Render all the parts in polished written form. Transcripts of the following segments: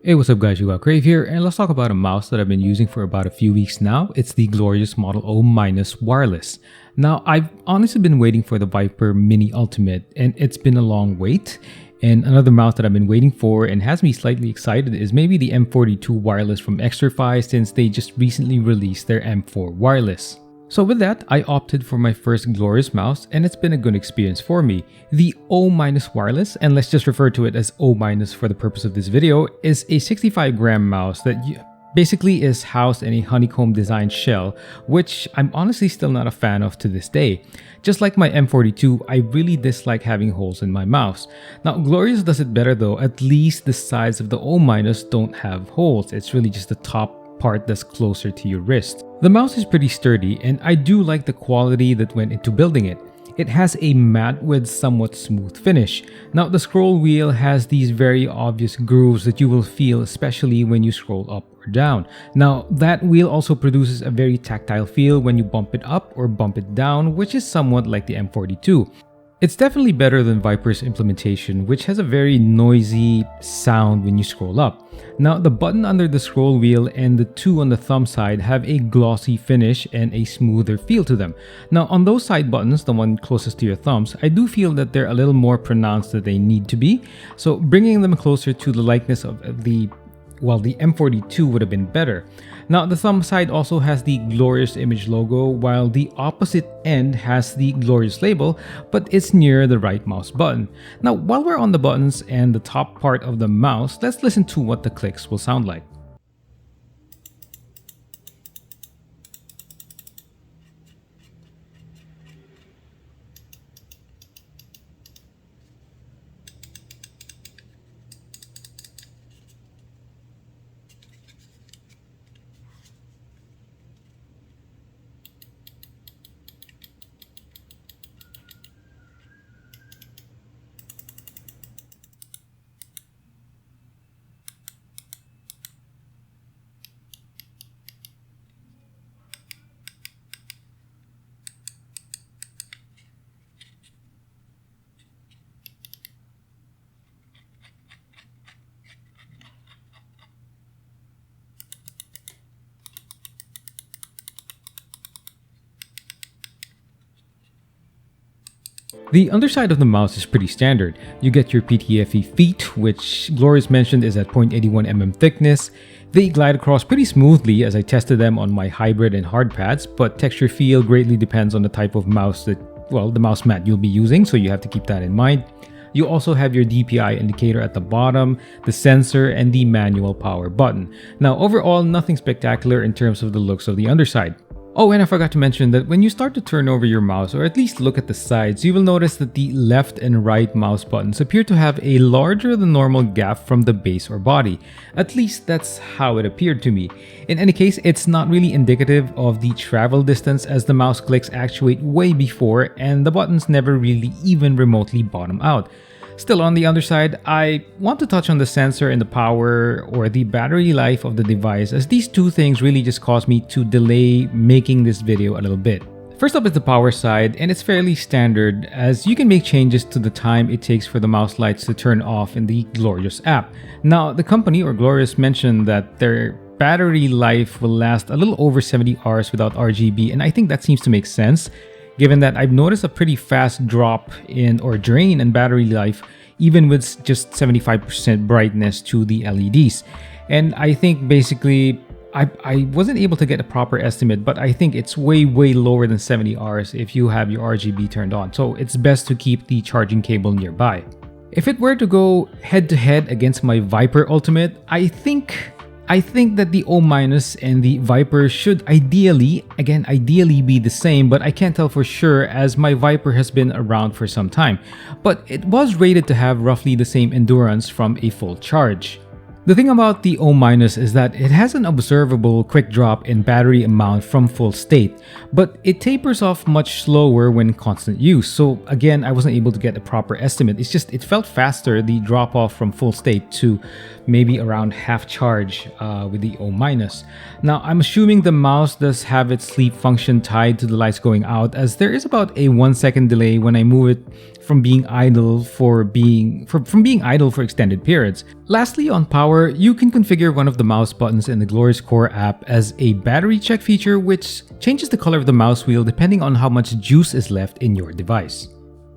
Hey, what's up guys, you got Crave here, and let's talk about a mouse that I've been using for about a few weeks now. It's the glorious Model O- wireless. Now, I've honestly been waiting for the Viper Mini Ultimate, and it's been a long wait. And another mouse that I've been waiting for and has me slightly excited is maybe the M42 wireless from Xtrfy, since they just recently released their M4 wireless. So with that, I opted for my first glorious mouse, and it's been a good experience for me. The O- wireless, and let's just refer to it as O- for the purpose of this video, is a 65-gram mouse that basically is housed in a honeycomb design shell, which I'm honestly still not a fan of to this day. Just like my M42, I really dislike having holes in my mouse. Now, Glorious does it better though. At least the sides of the O- don't have holes. It's really just the top part that's closer to your wrist. The mouse is pretty sturdy, and I do like the quality that went into building it. It has a matte with somewhat smooth finish. Now, the scroll wheel has these very obvious grooves that you will feel, especially when you scroll up or down. Now, that wheel also produces a very tactile feel when you bump it up or bump it down, which is somewhat like the M42. It's definitely better than Viper's implementation, which has a very noisy sound when you scroll up. Now, the button under the scroll wheel and the two on the thumb side have a glossy finish and a smoother feel to them. Now, on those side buttons, the one closest to your thumbs, I do feel that they're a little more pronounced than they need to be. So bringing them closer to the likeness of the M42 would have been better. Now, the thumb side also has the Glorious image logo, while the opposite end has the Glorious label, but it's near the right mouse button. Now, while we're on the buttons and the top part of the mouse, let's listen to what the clicks will sound like. The underside of the mouse is pretty standard. You get your PTFE feet, which Glorious mentioned is at 0.81 mm thickness. They glide across pretty smoothly as I tested them on my hybrid and hard pads, but texture feel greatly depends on the type of mouse the mouse mat you'll be using, so you have to keep that in mind. You also have your DPI indicator at the bottom, the sensor, and the manual power button. Now, overall, nothing spectacular in terms of the looks of the underside. Oh, and I forgot to mention that when you start to turn over your mouse, or at least look at the sides, you will notice that the left and right mouse buttons appear to have a larger than normal gap from the base or body. At least that's how it appeared to me. In any case, it's not really indicative of the travel distance, as the mouse clicks actuate way before and the buttons never really even remotely bottom out. Still, on the underside, I want to touch on the sensor and the power or the battery life of the device, as these two things really just caused me to delay making this video a little bit. First up is the power side, and it's fairly standard, as you can make changes to the time it takes for the mouse lights to turn off in the Glorious app. Now, the company or Glorious mentioned that their battery life will last a little over 70 hours without RGB, and I think that seems to make sense, given that I've noticed a pretty fast drop in or drain in battery life even with just 75% brightness to the LEDs. And I think basically I wasn't able to get a proper estimate, but I think it's way lower than 70 hours if you have your RGB turned on, so it's best to keep the charging cable nearby. If it were to go head to head against my Viper Ultimate, I think that the O- and the Viper should ideally be the same, but I can't tell for sure as my Viper has been around for some time. But it was rated to have roughly the same endurance from a full charge. The thing about the O- is that it has an observable quick drop in battery amount from full state, but it tapers off much slower when in constant use. So again, I wasn't able to get a proper estimate. It's just, it felt faster, the drop off from full state to maybe around half charge with the O-. Now, I'm assuming the mouse does have its sleep function tied to the lights going out, as there is about a 1 second delay when I move it from being idle for extended periods. Lastly, on power, you can configure one of the mouse buttons in the Glorious Core app as a battery check feature, which changes the color of the mouse wheel depending on how much juice is left in your device.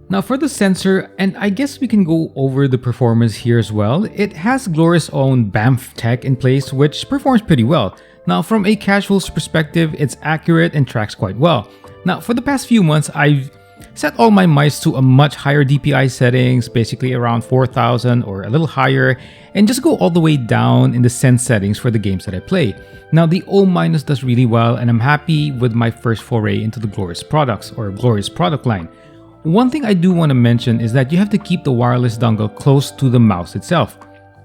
Now for the sensor, and I guess we can go over the performance here as well, it has Glorious' own BAMF tech in place, which performs pretty well. Now from a casual's perspective, it's accurate and tracks quite well. Now for the past few months, I've set all my mice to a much higher DPI settings, basically around 4000 or a little higher, and just go all the way down in the sense settings for the games that I play. Now the O- does really well, and I'm happy with my first foray into the Glorious products or Glorious product line. One thing I do want to mention is that you have to keep the wireless dongle close to the mouse itself.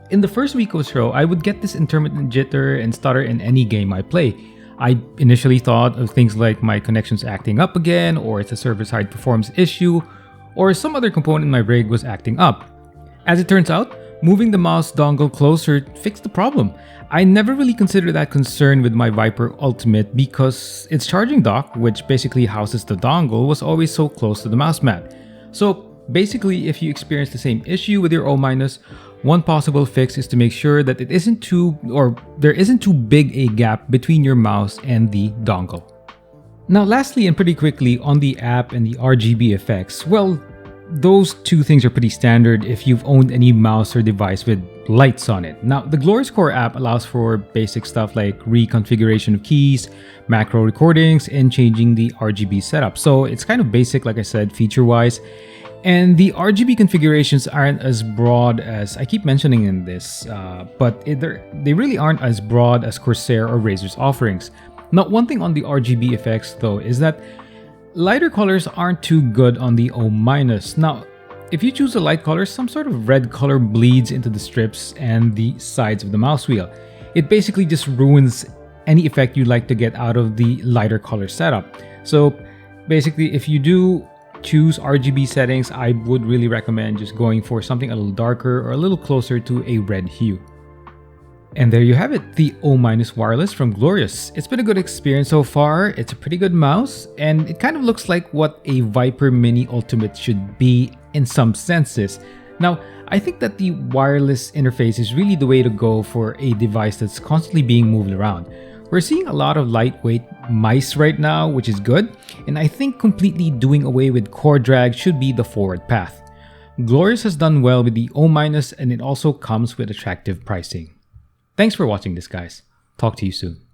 In the first week of show, I would get this intermittent jitter and stutter in any game I play. I initially thought of things like my connection's acting up again, or it's a server-side performance issue, or some other component in my rig was acting up. As it turns out, moving the mouse dongle closer fixed the problem. I never really considered that concern with my Viper Ultimate because its charging dock, which basically houses the dongle, was always so close to the mouse mat. So basically, if you experience the same issue with your O-, one possible fix is to make sure that there isn't too big a gap between your mouse and the dongle. Now lastly and pretty quickly on the app and the RGB effects, well, those two things are pretty standard if you've owned any mouse or device with lights on it. Now, the Glorious Core app allows for basic stuff like reconfiguration of keys, macro recordings, and changing the RGB setup. So it's kind of basic, like I said, feature-wise. And the RGB configurations aren't as broad as I keep mentioning in this, but they really aren't as broad as Corsair or Razer's offerings. Now, one thing on the RGB effects though is that lighter colors aren't too good on the O-. Now, if you choose a light color, some sort of red color bleeds into the strips and the sides of the mouse wheel. It basically just ruins any effect you'd like to get out of the lighter color setup. So basically, if you do choose RGB settings, I would really recommend just going for something a little darker or a little closer to a red hue. And there you have it, the O- wireless from Glorious. It's been a good experience so far. It's a pretty good mouse, and it kind of looks like what a Viper Mini Ultimate should be in some senses. Now, I think that the wireless interface is really the way to go for a device that's constantly being moved around. We're seeing a lot of lightweight mice right now, which is good, and I think completely doing away with core drag should be the forward path. Glorious has done well with the O-, and it also comes with attractive pricing. Thanks for watching this, guys. Talk to you soon.